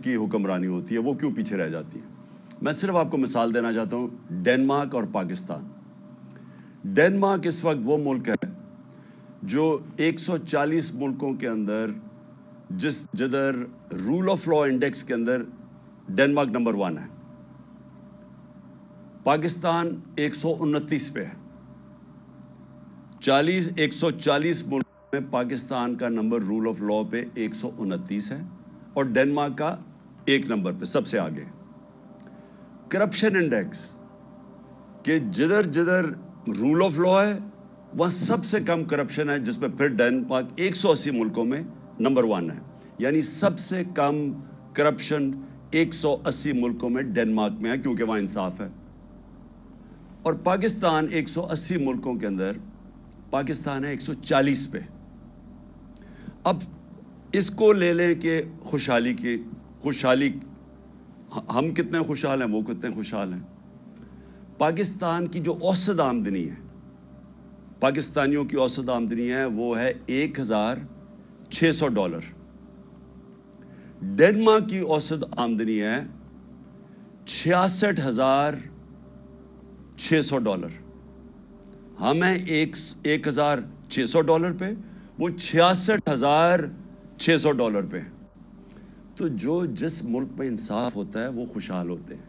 ممالک کی حکمرانی ہوتی ہے وہ کیوں پیچھے رہ جاتی ہے؟ میں صرف آپ کو مثال دینا چاہتا ہوں ڈنمارک اور پاکستان۔ ڈنمارک اس وقت وہ ملک ہے جو 140 ملکوں کے اندر جدھر رول آف لا انڈیکس کے اندر ڈنمارک نمبر 1 ہے، پاکستان 129 پہ ہے۔ 140 ملکوں میں پاکستان کا نمبر رول آف لا پہ 129 ہے اور ڈنمارک کا 1 نمبر پہ سب سے آگے۔ کرپشن انڈیکس کہ جدھر رول آف لا ہے وہاں سب سے کم کرپشن ہے، جس میں پھر ڈنمارک 180 ملکوں میں نمبر 1 ہے، یعنی سب سے کم کرپشن 180 ملکوں میں ڈنمارک میں ہے کیونکہ وہاں انصاف ہے۔ اور پاکستان 180 ملکوں کے اندر پاکستان ہے 140 پہ۔ اب اس کو لے لیں کہ خوشحالی ہم کتنے خوشحال ہیں، وہ کتنے خوشحال ہیں۔ پاکستان کی جو اوسط آمدنی ہے، پاکستانیوں کی اوسط آمدنی ہے وہ ہے $1,600۔ ڈنمارک کی اوسط آمدنی ہے $66,600۔ ہم ہیں $1,600 پہ، وہ $66,600 پہ۔ تو جس ملک میں انصاف ہوتا ہے وہ خوشحال ہوتے ہیں۔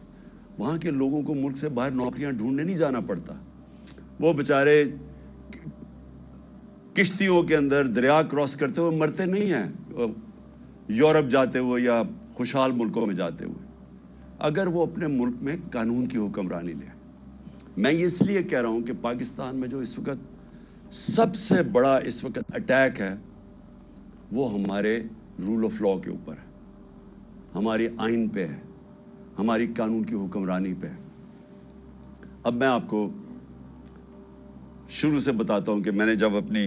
وہاں کے لوگوں کو ملک سے باہر نوکریاں ڈھونڈنے نہیں جانا پڑتا، وہ بیچارے کشتیوں کے اندر دریا کراس کرتے ہوئے مرتے نہیں ہیں یورپ جاتے ہوئے یا خوشحال ملکوں میں جاتے ہوئے، اگر وہ اپنے ملک میں قانون کی حکمرانی لے۔ میں یہ اس لیے کہہ رہا ہوں کہ پاکستان میں جو اس وقت سب سے بڑا اس وقت اٹیک ہے وہ ہمارے رول آف لا کے اوپر ہے، ہماری آئین پہ ہے، ہماری قانون کی حکمرانی پہ ہے۔ اب میں آپ کو شروع سے بتاتا ہوں کہ میں نے جب اپنی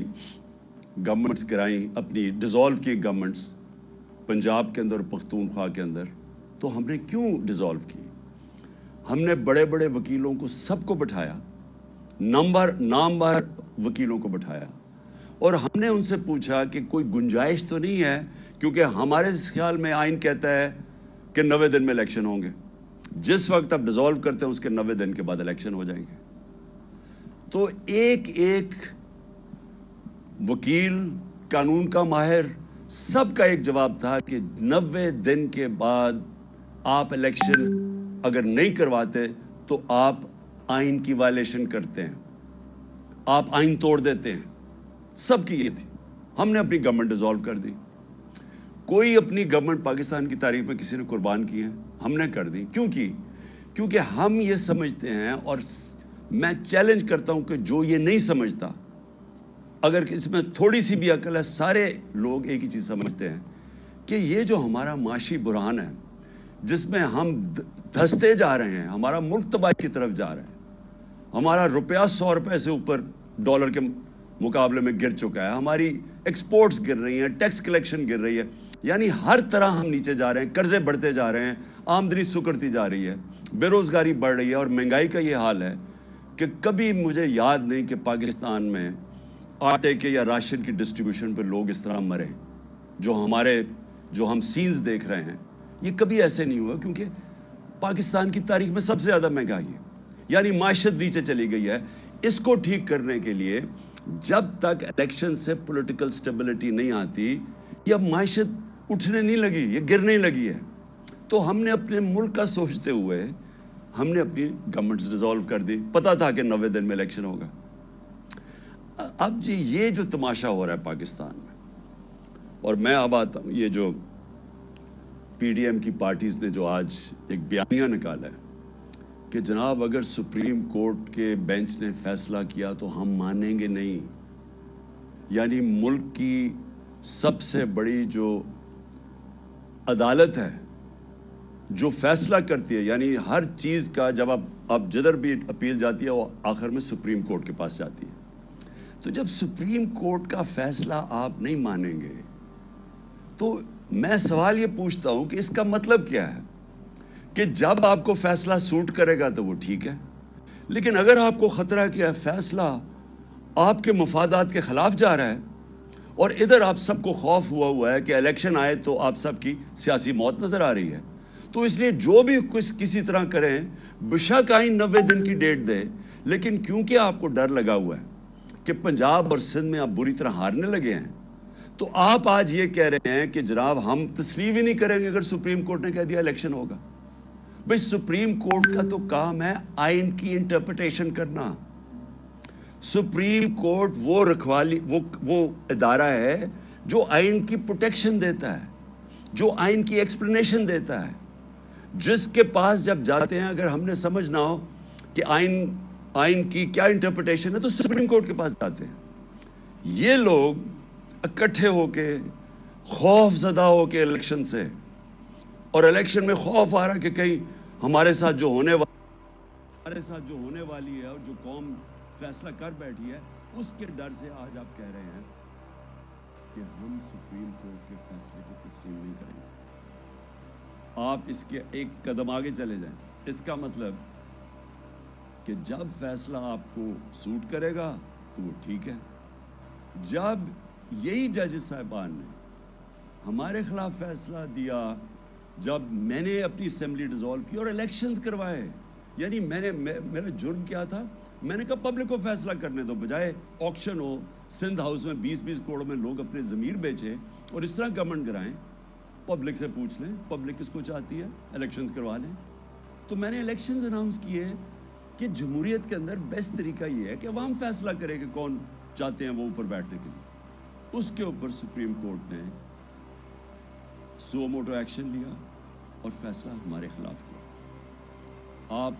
گورنمنٹس کرائیں، اپنی ڈیزالو کی گورنمنٹس پنجاب کے اندر، پختونخوا کے اندر، تو ہم نے کیوں ڈیزالو کی؟ ہم نے بڑے بڑے وکیلوں کو سب کو بٹھایا، نامور وکیلوں کو بٹھایا، اور ہم نے ان سے پوچھا کہ کوئی گنجائش تو نہیں ہے، کیونکہ ہمارے خیال میں آئین کہتا ہے کہ 90 دن میں الیکشن ہوں گے، جس وقت آپ ڈیزالو کرتے ہیں اس کے 90 دن کے بعد الیکشن ہو جائیں گے۔ تو ایک وکیل، قانون کا ماہر، سب کا ایک جواب تھا کہ 90 دن کے بعد آپ الیکشن اگر نہیں کرواتے تو آپ آئین کی وائلیشن کرتے ہیں، آپ آئین توڑ دیتے ہیں۔ سب کی یہ تھی۔ ہم نے اپنی گورنمنٹ ڈیزالو کر دی۔ کوئی اپنی گورنمنٹ پاکستان کی تاریخ میں کسی نے قربان کی ہے؟ ہم نے کر دی۔ کیونکہ ہم یہ سمجھتے ہیں، اور میں چیلنج کرتا ہوں کہ جو یہ نہیں سمجھتا، اگر اس میں تھوڑی سی بھی عقل ہے، سارے لوگ ایک ہی چیز سمجھتے ہیں کہ یہ جو ہمارا معاشی بحران ہے جس میں ہم دھستے جا رہے ہیں، ہمارا ملک تباہی کی طرف جا رہا ہے، ہمارا روپیہ 100 روپے سے اوپر ڈالر کے مقابلے میں گر چکا ہے، ہماری ایکسپورٹس گر رہی ہیں، ٹیکس کلیکشن گر رہی ہے، یعنی ہر طرح ہم نیچے جا رہے ہیں، قرضے بڑھتے جا رہے ہیں، آمدنی سکڑتی جا رہی ہے، بے روزگاری بڑھ رہی ہے، اور مہنگائی کا یہ حال ہے کہ کبھی مجھے یاد نہیں کہ پاکستان میں آٹے کے یا راشن کی ڈسٹریبیوشن پہ لوگ اس طرح مرے جو ہم سینز دیکھ رہے ہیں، یہ کبھی ایسے نہیں ہوا، کیونکہ پاکستان کی تاریخ میں سب سے زیادہ مہنگائی ہے، یعنی معیشت نیچے چلی گئی ہے۔ اس کو ٹھیک کرنے کے لیے جب تک الیکشن سے پولیٹیکل سٹیبلٹی نہیں آتی، یہ معیشت اٹھنے نہیں لگی، یہ گرنے لگی ہے۔ تو ہم نے اپنے ملک کا سوچتے ہوئے ہم نے اپنی گورنمنٹس ڈیزالو کر دی، پتا تھا کہ 90 دن میں الیکشن ہوگا۔ اب جی یہ جو تماشا ہو رہا ہے پاکستان میں، اور میں اب آتا ہوں، یہ جو پی ڈی ایم کی پارٹیز نے جو آج ایک بیانیہ نکالا ہے کہ جناب اگر سپریم کورٹ کے بینچ نے فیصلہ کیا تو ہم مانیں گے نہیں، یعنی ملک کی سب سے بڑی جو عدالت ہے جو فیصلہ کرتی ہے، یعنی ہر چیز کا جب اب جدھر بھی اپیل جاتی ہے وہ آخر میں سپریم کورٹ کے پاس جاتی ہے، تو جب سپریم کورٹ کا فیصلہ آپ نہیں مانیں گے تو میں سوال یہ پوچھتا ہوں کہ اس کا مطلب کیا ہے کہ جب آپ کو فیصلہ سوٹ کرے گا تو وہ ٹھیک ہے، لیکن اگر آپ کو خطرہ کیا فیصلہ آپ کے مفادات کے خلاف جا رہا ہے اور ادھر آپ سب کو خوف ہوا ہے کہ الیکشن آئے تو آپ سب کی سیاسی موت نظر آ رہی ہے. تو اس لیے جو بھی کسی طرح کریں، بشک آئین 90 دن کی ڈیٹ دے، لیکن کیونکہ آپ کو ڈر لگا ہوا ہے کہ پنجاب اور سندھ میں آپ بری طرح ہارنے لگے ہیں، تو آپ آج یہ کہہ رہے ہیں کہ جناب ہم تسلیم ہی نہیں کریں گے اگر سپریم کورٹ نے کہہ دیا الیکشن ہوگا. بھئی سپریم کورٹ کا تو کام ہے آئین کی انٹرپریٹیشن کرنا. سپریم کورٹ وہ رکھوالی وہ ادارہ ہے جو آئین کی پروٹیکشن دیتا ہے، جو آئین کی ایکسپلینیشن دیتا ہے، جس کے پاس جب جاتے ہیں اگر ہم نے سمجھنا ہو کہ آئین کی کیا انٹرپریٹیشن ہے تو سپریم کورٹ کے پاس جاتے ہیں. یہ لوگ اکٹھے ہو کے خوف زدہ ہو کے الیکشن سے، اور الیکشن میں خوف آ رہا کہ کہیں ہمارے ساتھ جو ہونے والی ہے اور جو قوم فیصلہ کر بیٹھی ہے اس کے ڈر سے آج آپ کہہ رہے ہیں کہ ہم سپریم کورٹ کے فیصلے کو تسلیم نہیں کریں گے. آپ اس کے ایک قدم آگے چلے جائیں. اس کا مطلب کہ جب فیصلہ آپ کو سوٹ کرے گا تو وہ ٹھیک ہے. جب یہی ججز صاحبان نے ہمارے خلاف فیصلہ دیا، جب میں نے اپنی اسمبلی ڈیزالو کی اور الیکشنز کروائے، یعنی میرا جرم کیا تھا؟ میں نے کہا پبلک کو فیصلہ کرنے دو، بجائے آکشن ہو سندھ ہاؤس میں 20 کروڑ میں لوگ اپنے ضمیر بیچے اور اس طرح گورنمنٹ کرائیں. پبلک سے پوچھ لیں پبلک کس کو چاہتی ہے، الیکشنز کروا لیں. تو میں نے الیکشنز اناؤنس کیے کہ جمہوریت کے اندر بیسٹ طریقہ یہ ہے کہ عوام فیصلہ کرے کہ کون چاہتے ہیں وہ اوپر بیٹھنے کے لیے. اس کے اوپر سپریم کورٹ نے سو موٹو ایکشن لیا اور فیصلہ ہمارے خلاف کیا. آپ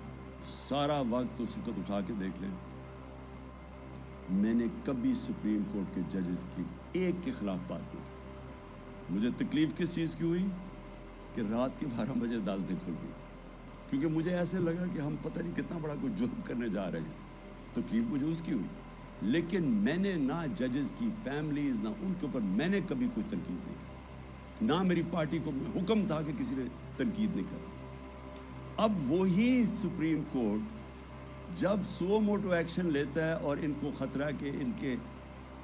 سارا وقت اس وقت اٹھا کے دیکھ لیں، میں نے کبھی سپریم کورٹ کے ججز کی ایک کے خلاف بات نہیں کی. مجھے تکلیف کس چیز کی ہوئی کہ رات کے 12 بجے عدالتیں کھل گئی، کیونکہ مجھے ایسے لگا کہ ہم پتہ نہیں کتنا بڑا کوئی جرم کرنے جا رہے ہیں. تکلیف مجھے اس کی ہوئی، لیکن میں نے نہ ججز کی فیملیز نہ ان کے اوپر میں نے کبھی کوئی تنقید نہیں کی، نہ میری پارٹی کو حکم تھا کہ کسی نے تنقید نہیں کرا. اب وہی سپریم کورٹ جب سو موٹو ایکشن لیتا ہے اور ان کو خطرہ کہ ان کے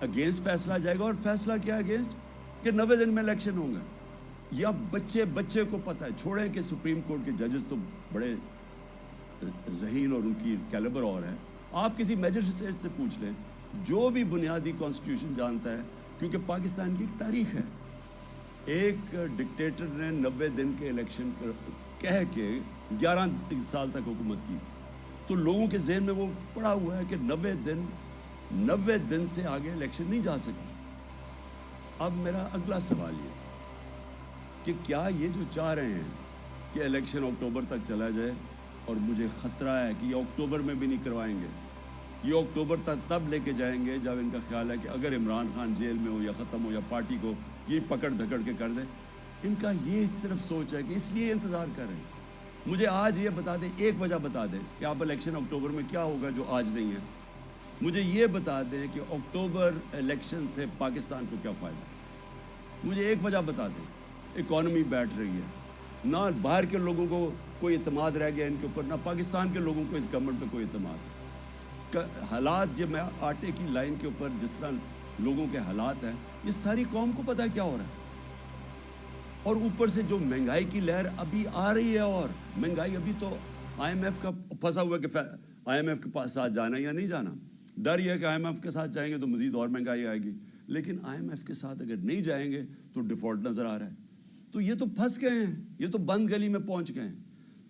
اگینسٹ فیصلہ جائے گا، اور فیصلہ کیا اگینسٹ کہ 90 دن میں الیکشن ہوں گا. یا بچے کو پتہ ہے، چھوڑیں کہ سپریم کورٹ کے ججز تو بڑے ذہین اور ان کی کیلیبر اور ہے. آپ کسی میجسٹریٹ سے پوچھ لیں جو بھی بنیادی کانسٹیٹیوشن جانتا ہے، کیونکہ پاکستان کی ایک تاریخ ہے. ایک ڈکٹیٹر نے 90 دن کے الیکشن کہہ کے 11 سال تک حکومت کی، تو لوگوں کے ذہن میں وہ پڑا ہوا ہے کہ 90 دن سے آگے الیکشن نہیں جا سکتی. اب میرا اگلا سوال یہ کہ کیا یہ جو چاہ رہے ہیں کہ الیکشن اکتوبر تک چلا جائے، اور مجھے خطرہ ہے کہ یہ اکتوبر میں بھی نہیں کروائیں گے، یہ اکتوبر تک تب لے کے جائیں گے جب ان کا خیال ہے کہ اگر عمران خان جیل میں ہو یا ختم ہو یا پارٹی کو یہ پکڑ دھکڑ کے کر دیں. ان کا یہ صرف سوچ ہے کہ اس لیے انتظار کر رہے ہیں. مجھے آج یہ بتا دیں، ایک وجہ بتا دیں کہ آپ الیکشن اکتوبر میں کیا ہوگا جو آج نہیں ہے. مجھے یہ بتا دیں کہ اکتوبر الیکشن سے پاکستان کو کیا فائدہ ہے. مجھے ایک وجہ بتا دیں. اکانومی بیٹھ رہی ہے، نہ باہر کے لوگوں کو کوئی اعتماد رہ گیا ان کے اوپر، نہ پاکستان کے لوگوں کو اس گورنمنٹ پہ کوئی اعتماد. حالات جب میں آٹے کی لائن کے اوپر جس طرح لوگوں کے حالات ہیں، یہ ساری قوم کو پتہ ہے کیا ہو رہا ہے. اور اوپر سے جو مہنگائی کی لہر ابھی آ رہی ہے، اور مہنگائی ابھی تو آئی ایم ایف کا پھنسا ہوا ہے کہ آئی ایم ایف کے ساتھ جانا یا نہیں جانا. ڈر یہ ہے کہ آئی ایم ایف کے ساتھ جائیں گے تو مزید اور مہنگائی آئے گی، لیکن آئی ایم ایف کے ساتھ اگر نہیں جائیں گے تو ڈیفالٹ نظر آ رہا ہے. تو یہ تو پھنس گئے ہیں، یہ تو بند گلی میں پہنچ گئے ہیں.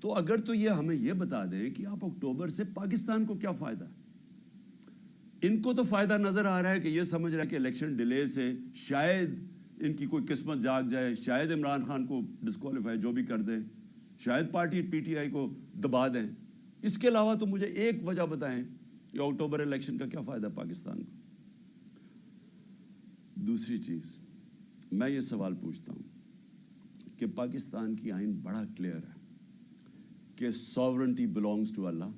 تو اگر تو یہ ہمیں یہ بتا دیں کہ آپ اکتوبر سے پاکستان کو کیا فائدہ ہے. ان کو تو فائدہ نظر آ رہا ہے کہ یہ سمجھ رہا ہے کہ الیکشن ڈیلے سے شاید ان کی کوئی قسمت جاگ جائے، شاید عمران خان کو ڈسکوالیفائی جو بھی کر دیں، شاید پارٹی پی ٹی آئی کو دبا دیں. اس کے علاوہ تو مجھے ایک وجہ بتائیں کہ اکتوبر الیکشن کا کیا فائدہ پاکستان کو. دوسری چیز میں یہ سوال پوچھتا ہوں کہ پاکستان کی آئین بڑا کلیئر ہے کہ ساورنٹی بلانگز ٹو اللہ،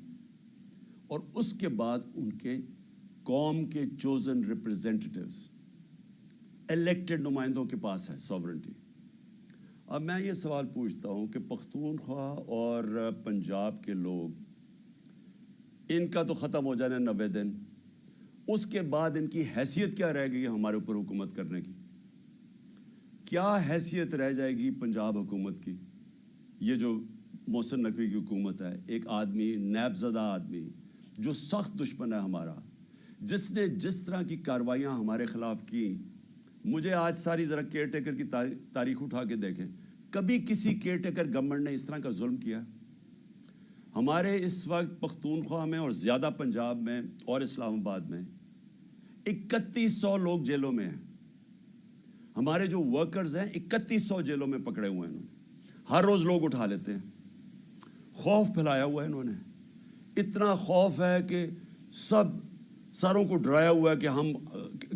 اور اس کے بعد ان کے قوم کے چوزن ریپرزینٹیٹیوز الیکٹڈ نمائندوں کے پاس ہے ساورنٹی. اب میں یہ سوال پوچھتا ہوں کہ پختونخوا اور پنجاب کے لوگ، ان کا تو ختم ہو جانا 90 دن، اس کے بعد ان کی حیثیت کیا رہ گئی ہمارے اوپر حکومت کرنے کی؟ کیا حیثیت رہ جائے گی پنجاب حکومت کی؟ یہ جو محسن نقوی کی حکومت ہے، ایک آدمی، نیب زدہ آدمی جو سخت دشمن ہے ہمارا، جس نے جس طرح کی کارروائیاں ہمارے خلاف کی. مجھے آج ساری ذرا کیئر ٹیکر کی تاریخ اٹھا کے دیکھیں، کبھی کسی کیئر ٹیکر گورنمنٹ نے اس طرح کا ظلم کیا؟ ہمارے اس وقت پختونخوا میں اور زیادہ پنجاب میں اور اسلام آباد میں 3100 لوگ جیلوں میں ہیں. ہمارے جو ورکرز ہیں 3100 جیلوں میں پکڑے ہوئے ہیں. انہوں نے ہر روز لوگ اٹھا لیتے ہیں. خوف پھیلایا ہوا ہے انہوں نے. اتنا خوف ہے کہ سب ساروں کو ڈرایا ہوا ہے کہ ہم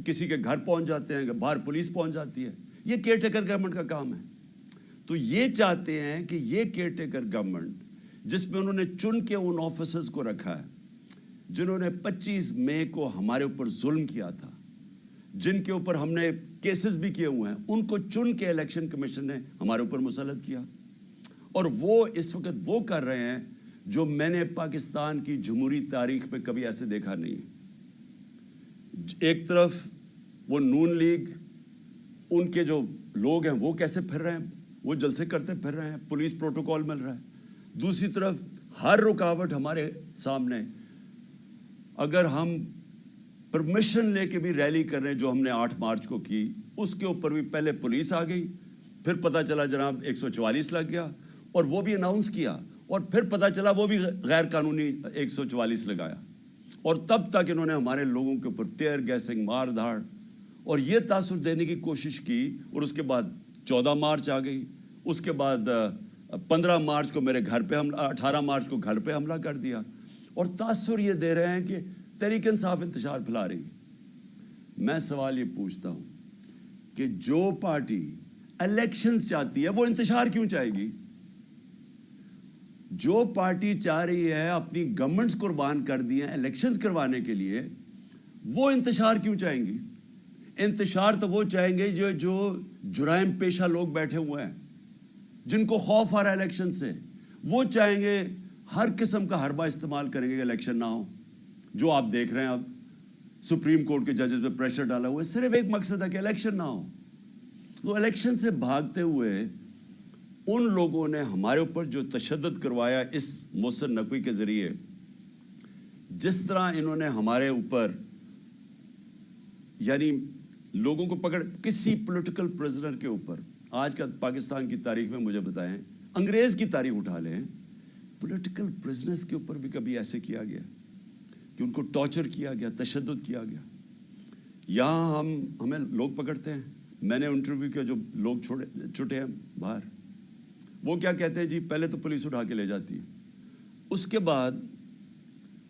کسی کے گھر پہنچ جاتے ہیں، باہر پولیس پہنچ جاتی ہے. یہ کیئر ٹیکر گورنمنٹ کا کام ہے. تو یہ چاہتے ہیں کہ یہ کیئر ٹیکر گورنمنٹ جس میں انہوں نے چن کے ان آفیسرز کو رکھا ہے جنہوں نے 25 مئی کو ہمارے اوپر ظلم کیا تھا، جن کے اوپر ہم نے کیسز بھی کیے ہوئے ہیں، ان کو چن کے الیکشن کمیشن نے ہمارے اوپر مسلط کیا. اور وہ اس وقت وہ کر رہے ہیں جو میں نے پاکستان کی جمہوری تاریخ میں کبھی ایسے دیکھا نہیں ہے. ایک طرف وہ نون لیگ، ان کے جو لوگ ہیں وہ کیسے پھر رہے ہیں، وہ جلسے کرتے پھر رہے ہیں، پولیس پروٹوکول مل رہا ہے. دوسری طرف ہر رکاوٹ ہمارے سامنے. اگر ہم پرمیشن لے کے بھی ریلی کر رہے ہیں جو ہم نے 8 مارچ کو کی، اس کے اوپر بھی پہلے پولیس آ گئی، پھر پتہ چلا جناب 144 لگ گیا، اور وہ بھی اناؤنس کیا، اور پھر پتہ چلا وہ بھی غیر قانونی 144 لگایا. اور تب تک انہوں نے ہمارے لوگوں کے اوپر ٹیئر گیسنگ، مار دھاڑ اور یہ تاثر دینے کی کوشش کی. اور اس کے بعد 14 مارچ آ گئی. اس کے بعد 15 مارچ کو میرے گھر پہ 18 مارچ کو گھر پہ حملہ کر دیا. اور تاثر یہ دے رہے ہیں کہ تحریک انصاف انتشار پھیلا رہی ہے. میں سوال یہ پوچھتا ہوں کہ جو پارٹی الیکشنز چاہتی ہے وہ انتشار کیوں چاہے گی؟ جو پارٹی چاہ رہی ہے اپنی گورنمنٹس قربان کر دی ہیں الیکشنز کروانے کے لیے، وہ انتشار کیوں چاہیں گی؟ انتشار تو وہ چاہیں گے جو جرائم پیشہ لوگ بیٹھے ہوئے ہیں، جن کو خوف آ رہا ہے الیکشن سے. وہ چاہیں گے ہر قسم کا حربہ استعمال کریں گے کہ الیکشن نہ ہو. جو آپ دیکھ رہے ہیں اب سپریم کورٹ کے ججز پہ پریشر ڈالا ہوا ہے، صرف ایک مقصد ہے کہ الیکشن نہ ہو. تو الیکشن سے بھاگتے ہوئے ان لوگوں نے ہمارے اوپر جو تشدد کروایا اس محسن نقوی کے ذریعے، جس طرح انہوں نے ہمارے اوپر یعنی لوگوں کو پکڑ، کسی پولیٹیکل پرزنر کے اوپر، آج کا پاکستان کی تاریخ میں مجھے بتائیں، انگریز کی تاریخ اٹھا لیں، پولیٹیکل پرزنرز کے اوپر بھی کبھی ایسے کیا گیا کہ ان کو ٹارچر کیا گیا، تشدد کیا گیا؟ یہاں ہمیں لوگ پکڑتے ہیں. میں نے انٹرویو کیا جو لوگ چھوٹے ہیں باہر، وہ کیا کہتے ہیں؟ جی پہلے تو پولیس اٹھا کے لے جاتی ہے، اس کے بعد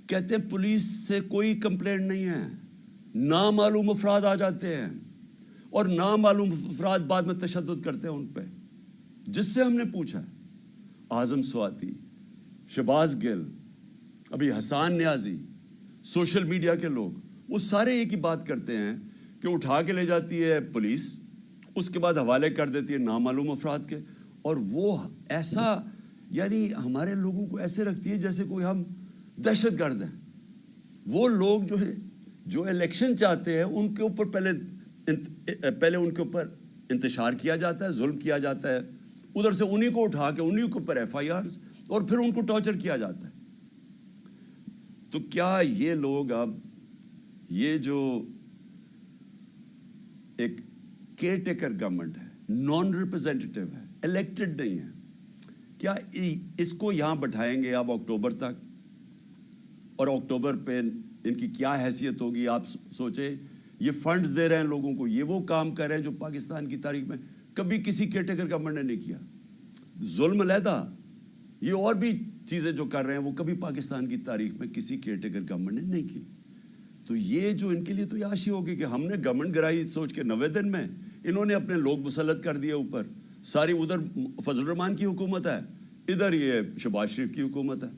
کہتے ہیں پولیس سے کوئی کمپلینٹ نہیں ہے، نامعلوم افراد آ جاتے ہیں اور نامعلوم افراد بعد میں تشدد کرتے ہیں ان پہ. جس سے ہم نے پوچھا اعظم سواتی، شہباز گل، ابھی حسان نیازی، سوشل میڈیا کے لوگ، وہ سارے ایک ہی بات کرتے ہیں کہ اٹھا کے لے جاتی ہے پولیس، اس کے بعد حوالے کر دیتی ہے نامعلوم افراد کے. اور وہ ایسا یعنی ہمارے لوگوں کو ایسے رکھتی ہے جیسے کوئی ہم دہشت گرد ہیں. وہ لوگ جو ہیں جو الیکشن چاہتے ہیں ان کے اوپر پہلے ان کے اوپر انتشار کیا جاتا ہے، ظلم کیا جاتا ہے، ادھر سے انہی کو اٹھا کے انہی کے اوپر FIRs، اور پھر ان کو ٹارچر کیا جاتا ہے. تو کیا یہ لوگ اب یہ جو ایک کیئر ٹیکر گورنمنٹ ہے، نان ریپرزینٹیٹیو ہے، الیکٹڈ نہیں ہے، کیا اس کو یہاں بٹھائیں گے اب اکتوبر تک؟ اور اکتوبر پہ ان کی کیا حیثیت ہوگی؟ آپ سوچیں، یہ فنڈز دے رہے ہیں لوگوں کو، یہ وہ کام کر رہے ہیں جو پاکستان کی تاریخ میں کبھی کسی کیئر ٹیکر گورنمنٹ نے نہیں کیا. ظلم علیحدہ، یہ اور بھی چیزیں جو کر رہے ہیں وہ کبھی پاکستان کی تاریخ میں کسی کیئر ٹیکر گورنمنٹ نے نہیں کی. تو یہ جو ان کے لیے تو یاشی ہوگی کہ ہم نے گورنمنٹ گرائی سوچ کے 90 دن میں انہوں نے اپنے لوگ مسلط کر دیے اوپر. ساری ادھر فضل الرحمان کی حکومت ہے، ادھر یہ شہباز شریف کی حکومت ہے.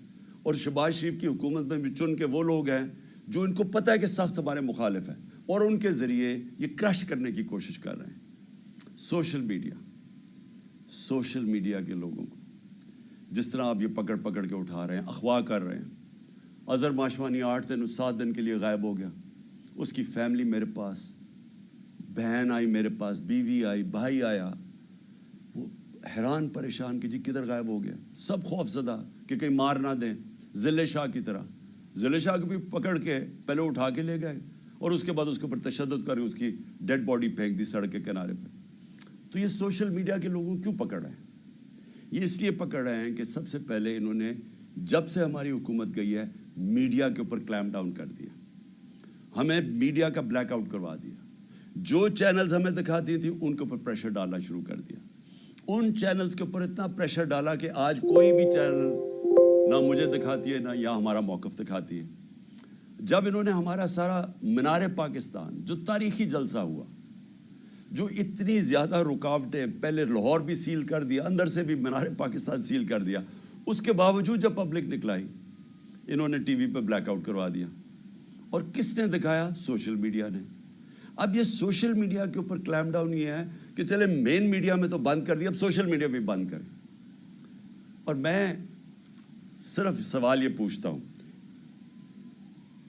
اور شہباز شریف کی حکومت میں بھی چن کے وہ لوگ ہیں جو ان کو پتہ ہے کہ سخت ہمارے مخالف ہیں، اور ان کے ذریعے یہ کرش کرنے کی کوشش کر رہے ہیں. سوشل میڈیا کے لوگوں کو جس طرح آپ یہ پکڑ کے اٹھا رہے ہیں، اغوا کر رہے ہیں. اظہر ماشوانی 8 دن 7 دن کے لیے غائب ہو گیا، اس کی فیملی میرے پاس، بہن آئی میرے پاس، بیوی آئی، بھائی آیا، وہ حیران پریشان کہ جی کدھر غائب ہو گیا، سب خوف زدہ کہ کہیں مار نہ دیں، ذلِ شاہ کی طرح۔ ذلِ شاہ کو بھی پکڑ کے پہلے اٹھا کے لے گئے اور اس کے بعد اس کے اوپر تشدد کر اس کی ڈیڈ باڈی پھینک دی سڑک کے کنارے پہ۔ تو یہ سوشل میڈیا کے لوگوں کو کیوں پکڑ رہے ہیں؟ یہ اس لیے پکڑ رہے ہیں کہ سب سے پہلے انہوں نے جب سے ہماری حکومت گئی ہے میڈیا کے اوپر کلیم ڈاؤن کر دیا، ہمیں میڈیا کا بلیک آؤٹ کروا دیا، جو چینلز ہمیں دکھاتی تھیں ان کے اوپر پریشر ڈالنا شروع کر دیا، ان چینلز کے اوپر اتنا پریشر ڈالا کہ آج کوئی بھی چینل نہ مجھے دکھاتی ہے نہ یا ہمارا موقف دکھاتی ہے۔ جب انہوں نے ہمارا سارا مینار پاکستان جو تاریخی جلسہ ہوا، جو اتنی زیادہ رکاوٹیں، پہلے لاہور بھی سیل کر دیا، اندر سے بھی مینار پاکستان سیل کر دیا، اس کے باوجود جب پبلک نکلائی انہوں نے ٹی وی پہ بلیک آؤٹ کروا دیا۔ اور کس نے دکھایا؟ سوشل میڈیا نے۔ اب یہ سوشل میڈیا کے اوپر کلیم ڈاؤن یہ ہے کہ چلے مین میڈیا میں تو بند کر دیا، اب سوشل میڈیا بھی بند کریں۔ اور میں صرف سوال یہ پوچھتا ہوں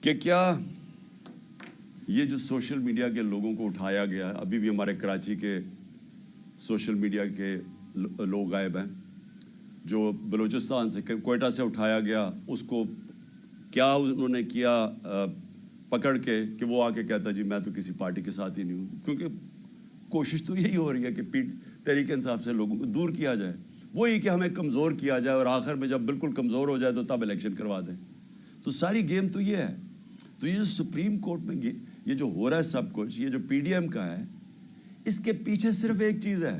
کہ کیا یہ جو سوشل میڈیا کے لوگوں کو اٹھایا گیا، ابھی بھی ہمارے کراچی کے سوشل میڈیا کے لوگ غائب ہیں، جو بلوچستان سے کوئٹہ سے اٹھایا گیا، اس کو کیا انہوں نے کیا پکڑ کے کہ وہ آ کے کہتا جی میں تو کسی پارٹی کے ساتھ ہی نہیں ہوں، کیونکہ کوشش تو یہی ہو رہی ہے کہ تحریک انصاف سے لوگوں کو دور کیا جائے، وہی کہ ہمیں کمزور کیا جائے اور آخر میں جب بالکل کمزور ہو جائے تو تب الیکشن کروا دیں۔ تو ساری گیم تو یہ ہے۔ تو یہ جو سپریم کورٹ میں یہ جو ہو رہا ہے سب کچھ، یہ جو پی ڈی ایم کا ہے، اس کے پیچھے صرف ایک چیز ہے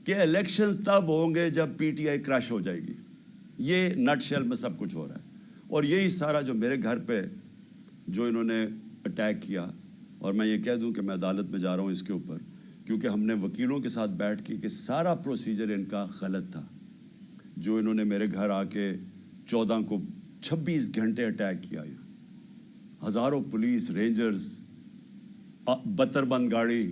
کہ الیکشنز تب ہوں گے جب پی ٹی آئی کریش ہو جائے گی۔ یہ نٹ شیل میں سب کچھ ہو رہا ہے۔ اور یہی سارا جو میرے گھر پہ جو انہوں نے اٹیک کیا، اور میں یہ کہہ دوں کہ میں عدالت میں جا رہا ہوں اس کے اوپر، کیونکہ ہم نے وکیلوں کے ساتھ بیٹھ کے کہ سارا پروسیجر ان کا غلط تھا۔ جو انہوں نے میرے گھر آ کے 14 کو 26 گھنٹے اٹیک کیا، ہزاروں پولیس رینجرز، بتر بند گاڑی،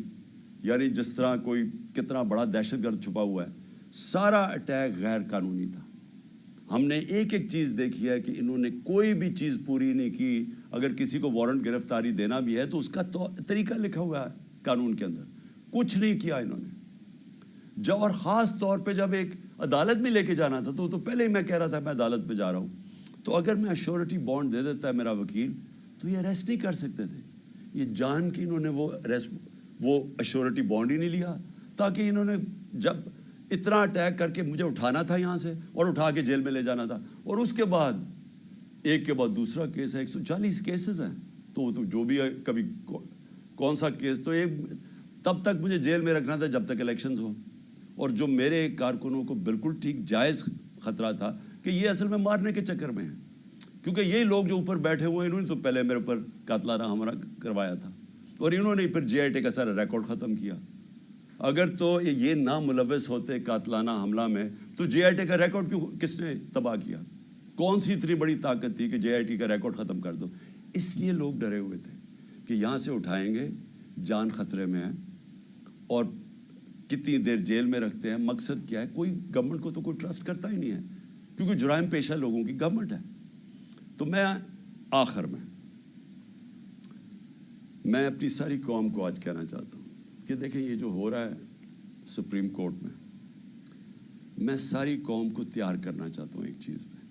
یعنی جس طرح کوئی کتنا بڑا دہشت گرد چھپا ہوا ہے، سارا اٹیک غیر قانونی تھا۔ ہم نے ایک ایک چیز دیکھی ہے کہ انہوں نے کوئی بھی چیز پوری نہیں کی۔ اگر کسی کو وارنٹ گرفتاری دینا بھی ہے تو اس کا طریقہ لکھا ہوا ہے قانون کے اندر، کچھ نہیں کیا انہوں نے۔ اور خاص طور پہ جب ایک عدالت میں لے کے جانا تھا تو پہلے ہی میں کہہ رہا تھا میں عدالت پہ جا رہا ہوں، تو اگر میں ایشورٹی بانڈ دے دیتا ہے میرا وکیل تو یہ اریسٹ نہیں کر سکتے تھے۔ یہ جان کے انہوں نے وہ ایشورٹی بانڈ ہی نہیں لیا، تاکہ انہوں نے جب اتنا اٹیک کر کے مجھے اٹھانا تھا یہاں سے اور اٹھا کے جیل میں لے جانا تھا، اور اس کے بعد ایک کے بعد دوسرا کیس ہے، 140 کیسز ہیں، تو جو بھی ہے کبھی کون سا کیس، تو ایک تب تک مجھے جیل میں رکھنا تھا جب تک الیکشنز ہو۔ اور جو میرے کارکنوں کو بالکل ٹھیک جائز خطرہ تھا کہ یہ اصل میں مارنے کے چکر میں ہیں، کیونکہ یہی لوگ جو اوپر بیٹھے ہوئے ہیں انہوں نے تو پہلے میرے اوپر قاتلانہ حملہ کروایا تھا، اور انہوں نے پھر جے آئی ٹی کا سارا ریکارڈ ختم کیا۔ اگر تو یہ نہ ملوث ہوتے قاتلانہ حملہ میں تو جے آئی ٹی کا ریکارڈ کس نے تباہ کیا؟ کون سی اتنی بڑی طاقت تھی کہ جے آئی ٹی کا ریکارڈ ختم کر دو؟ اس لیے لوگ ڈرے ہوئے تھے کہ یہاں سے اٹھائیں گے، جان خطرے میں ہے، اور کتنی دیر جیل میں رکھتے ہیں، مقصد کیا ہے؟ کوئی گورنمنٹ کو تو کوئی ٹرسٹ کرتا ہی نہیں ہے، کیونکہ جرائم پیشہ لوگوں کی گورنمنٹ ہے۔ تو میں آخر میں اپنی ساری قوم کو آج کہنا چاہتا ہوں کہ دیکھیں یہ جو ہو رہا ہے سپریم کورٹ میں ساری قوم کو تیار کرنا چاہتا ہوں ایک چیز میں۔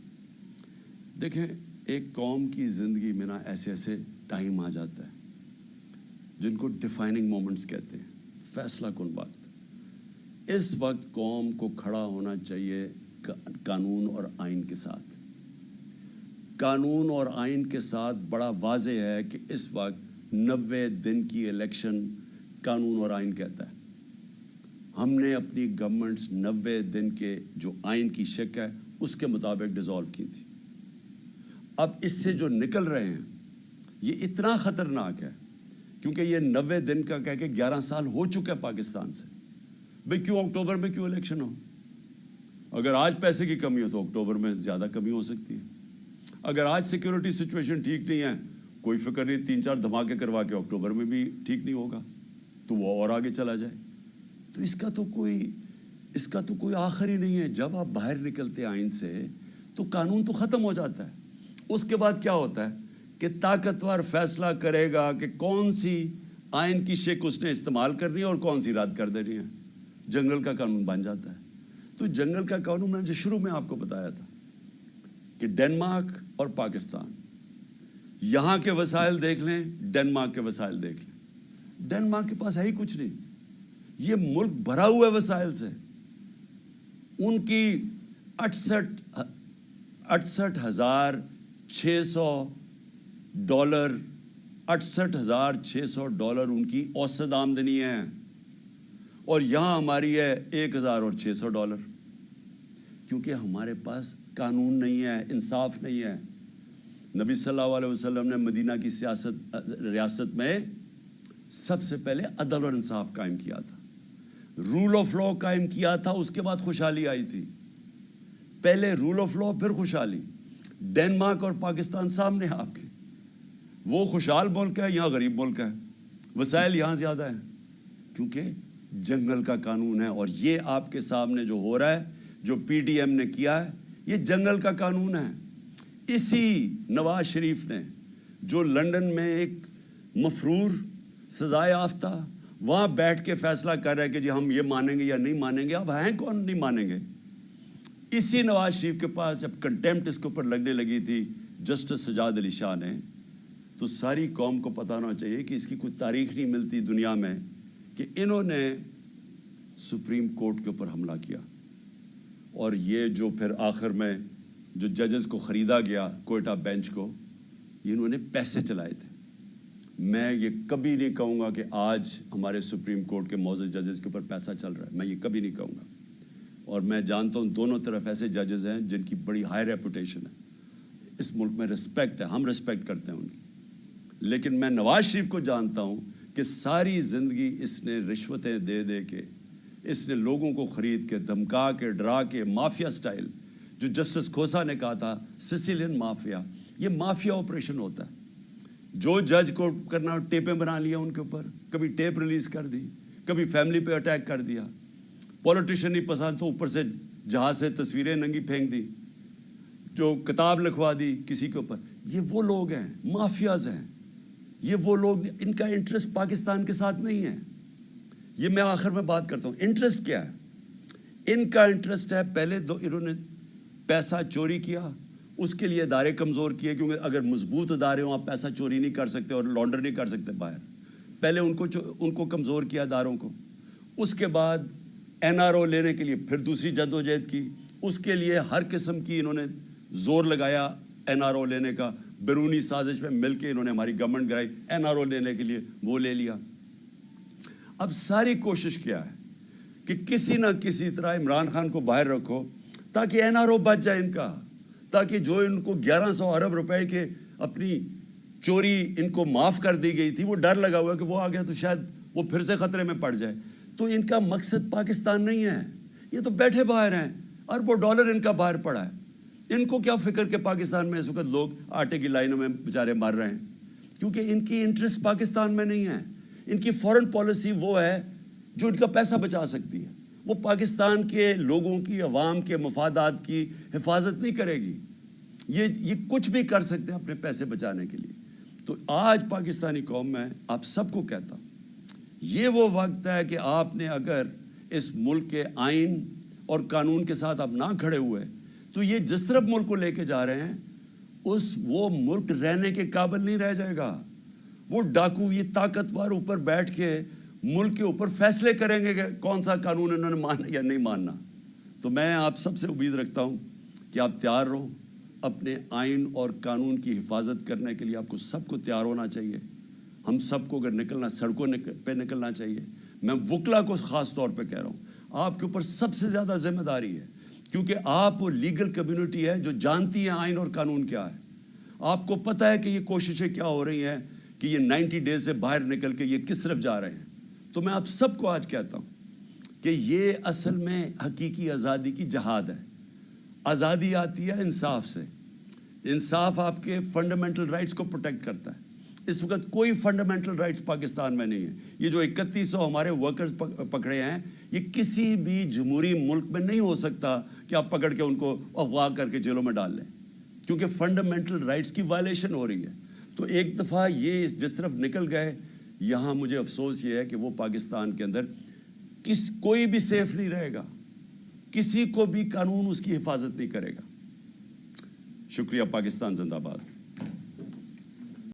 دیکھیں ایک قوم کی زندگی میں نا ایسے ٹائم آ جاتا ہے جن کو ڈیفائننگ مومنٹس کہتے ہیں، فیصلہ کن وقت۔ اس وقت قوم کو کھڑا ہونا چاہیے قانون اور آئین کے ساتھ۔ قانون اور آئین کے ساتھ بڑا واضح ہے کہ اس وقت 90 دن کی الیکشن قانون اور آئین کہتا ہے۔ ہم نے اپنی گورنمنٹس 90 دن کے جو آئین کی شک ہے اس کے مطابق ڈیزالو کی تھی۔ اب اس سے جو نکل رہے ہیں یہ اتنا خطرناک ہے کیونکہ یہ 90 دن کا کہہ کے 11 سال ہو چکا ہے پاکستان سے۔ بھئی کیوں اکتوبر میں کیوں الیکشن ہو؟ اگر آج پیسے کی کمی ہو تو اکتوبر میں زیادہ کمی ہو سکتی ہے۔ اگر آج سیکیورٹی سچویشن ٹھیک نہیں ہے، کوئی فکر نہیں، 3-4 دھماکے کروا کے اکتوبر میں بھی ٹھیک نہیں ہوگا تو وہ اور آگے چلا جائے۔ تو اس کا تو کوئی آخر ہی نہیں ہے۔ جب آپ باہر نکلتے آئین سے تو قانون تو ختم ہو جاتا ہے۔ اس کے بعد کیا ہوتا ہے کہ طاقتور فیصلہ کرے گا کہ کون سی آئین کی شک اس نے استعمال کرنی ہے اور کون سی رد کر دینی ہے. جنگل کا قانون بن جاتا ہے. تو جنگل کا قانون میں جو شروع میں آپ کو بتایا تھا کہ ڈنمارک اور پاکستان, یہاں کے وسائل دیکھ لیں, ڈنمارک کے وسائل دیکھ لیں. ڈنمارک کے پاس ہے ہی کچھ نہیں, یہ ملک بھرا ہوا ہے وسائل سے. ان کی 68,600 ڈالر $68,600 ان کی اوسط آمدنی ہے, اور یہاں ہماری ہے $1,600. کیونکہ ہمارے پاس قانون نہیں ہے, انصاف نہیں ہے. نبی صلی اللہ علیہ وسلم نے مدینہ کی ریاست میں سب سے پہلے عدل اور انصاف قائم کیا تھا, رول آف لا قائم کیا تھا, اس کے بعد خوشحالی آئی تھی. پہلے رول آف لا پھر خوشحالی. ڈنمارک اور پاکستان سامنے آپ کے, وہ خوشحال ملک ہے, یہاں غریب ملک ہے. وسائل یہاں زیادہ ہیں کیونکہ جنگل کا قانون ہے. اور یہ آپ کے سامنے جو ہو رہا ہے, جو پی ڈی ایم نے کیا ہے, یہ جنگل کا قانون ہے. اسی نواز شریف نے جو لندن میں ایک مفرور سزائے یافتہ وہاں بیٹھ کے فیصلہ کر رہا ہے کہ جی ہم یہ مانیں گے یا نہیں مانیں گے. اب ہیں کون نہیں مانیں گے؟ اسی نواز شریف کے پاس جب کنٹیمپٹ اس کے اوپر لگنے لگی تھی جسٹس سجاد علی شاہ نے, تو ساری قوم کو پتہ ہونا چاہیے کہ اس کی کوئی تاریخ نہیں ملتی دنیا میں کہ انہوں نے سپریم کورٹ کے اوپر حملہ کیا. اور یہ جو پھر آخر میں جو ججز کو خریدا گیا کوئٹہ بینچ کو, یہ انہوں نے پیسے چلائے تھے. میں یہ کبھی نہیں کہوں گا کہ آج ہمارے سپریم کورٹ کے معزز ججز کے اوپر پیسہ چل رہا ہے, میں یہ کبھی نہیں کہوں گا. اور میں جانتا ہوں دونوں طرف ایسے ججز ہیں جن کی بڑی ہائی ریپوٹیشن ہے, اس ملک میں رسپیکٹ ہے, ہم رسپیکٹ کرتے ہیں ان کی. لیکن میں نواز شریف کو جانتا ہوں کہ ساری زندگی اس نے رشوتیں دے دے کے, اس نے لوگوں کو خرید کے, دھمکا کے, ڈرا کے, مافیا سٹائل, جو جسٹس کھوسا نے کہا تھا سسیلین مافیا, یہ مافیا آپریشن ہوتا ہے. جو جج کو کرنا ٹیپیں بنا لیا ان کے اوپر, کبھی ٹیپ ریلیز کر دی, کبھی فیملی پہ اٹیک کر دیا, پولیٹیشین نہیں پسند تو اوپر سے جہاز سے تصویریں ننگی پھینک دی, جو کتاب لکھوا دی کسی کے اوپر. یہ وہ لوگ ہیں, مافیاز ہیں. یہ وہ لوگ, ان کا انٹرسٹ پاکستان کے ساتھ نہیں ہے. یہ میں آخر میں بات کرتا ہوں انٹرسٹ کیا ہے. ان کا انٹرسٹ ہے, پہلے انہوں نے پیسہ چوری کیا, اس کے لیے ادارے کمزور کیے, کیونکہ اگر مضبوط ادارے ہوں آپ پیسہ چوری نہیں کر سکتے اور لانڈر نہیں کر سکتے باہر. پہلے ان کو کمزور کیا اداروں کو. اس کے بعد NRO لینے کے لیے پھر دوسری جدوجہد کی, اس کے لیے ہر قسم کی انہوں نے زور لگایا NRO لینے کا. بیرونی سازش میں مل کے انہوں نے ہماری گورنمنٹ گرائی NRO لینے کے لیے, وہ لے لیا. اب ساری کوشش کیا ہے کہ کسی نہ کسی طرح عمران خان کو باہر رکھو تاکہ NRO بچ جائے ان کا, تاکہ جو ان کو 1100 ارب روپے کے اپنی چوری ان کو معاف کر دی گئی تھی, وہ ڈر لگا ہوا کہ وہ آ گیا تو شاید وہ پھر سے خطرے میں پڑ جائے. تو ان کا مقصد پاکستان نہیں ہے, یہ تو بیٹھے باہر ہیں, اربوں ڈالر ان کا باہر پڑا ہے. ان کو کیا فکر کہ پاکستان میں اس وقت لوگ آٹے کی لائنوں میں بیچارے مر رہے ہیں, کیونکہ ان کی انٹرسٹ پاکستان میں نہیں ہے. ان کی فورن پالیسی وہ ہے جو ان کا پیسہ بچا سکتی ہے, وہ پاکستان کے لوگوں کی, عوام کے مفادات کی حفاظت نہیں کرے گی. یہ کچھ بھی کر سکتے ہیں اپنے پیسے بچانے کے لیے. تو آج پاکستانی قوم میں آپ سب کو کہتا ہوں, یہ وہ وقت ہے کہ آپ نے اگر اس ملک کے آئین اور قانون کے ساتھ آپ نہ کھڑے ہوئے تو یہ جس طرف ملک کو لے کے جا رہے ہیں وہ ملک رہنے کے قابل نہیں رہ جائے گا. وہ ڈاکو, یہ طاقتور اوپر بیٹھ کے ملک کے اوپر فیصلے کریں گے کہ کون سا قانون انہوں نے ماننا یا نہیں ماننا. تو میں آپ سب سے امید رکھتا ہوں کہ آپ تیار رہو, اپنے آئین اور قانون کی حفاظت کرنے کے لیے آپ کو سب کو تیار ہونا چاہیے. ہم سب کو اگر نکلنا, سڑکوں پہ نکلنا چاہیے. میں وکلا کو خاص طور پہ کہہ رہا ہوں, آپ کے اوپر سب سے زیادہ ذمہ داری ہے, کیونکہ آپ وہ لیگل کمیونٹی ہے جو جانتی ہے آئین اور قانون کیا ہے. آپ کو پتہ ہے کہ یہ کوششیں کیا ہو رہی ہیں کہ یہ 90 ڈیز سے باہر نکل کے یہ کس طرف جا رہے ہیں. تو میں آپ سب کو آج کہتا ہوں کہ یہ اصل میں حقیقی آزادی کی جہاد ہے. آزادی آتی ہے انصاف سے. انصاف آپ کے فنڈامنٹل رائٹس کو پروٹیکٹ کرتا ہے. اس وقت کوئی فنڈامنٹل رائٹس پاکستان میں نہیں ہے. یہ جو 3100 ہمارے ورکرز پکڑے ہیں, یہ کسی بھی جمہوری ملک میں نہیں ہو سکتا کہ آپ پکڑ کے ان کو اغوا کر کے جیلوں میں ڈال لیں, کیونکہ فنڈامنٹل رائٹس کی وائلیشن ہو رہی ہے. تو ایک دفعہ یہ جس طرف نکل گئے، یہاں مجھے افسوس یہ ہے کہ وہ پاکستان کے اندر کوئی بھی سیف نہیں رہے گا، کسی کو بھی قانون اس کی حفاظت نہیں کرے گا۔ شکریہ۔ پاکستان زندہ باد۔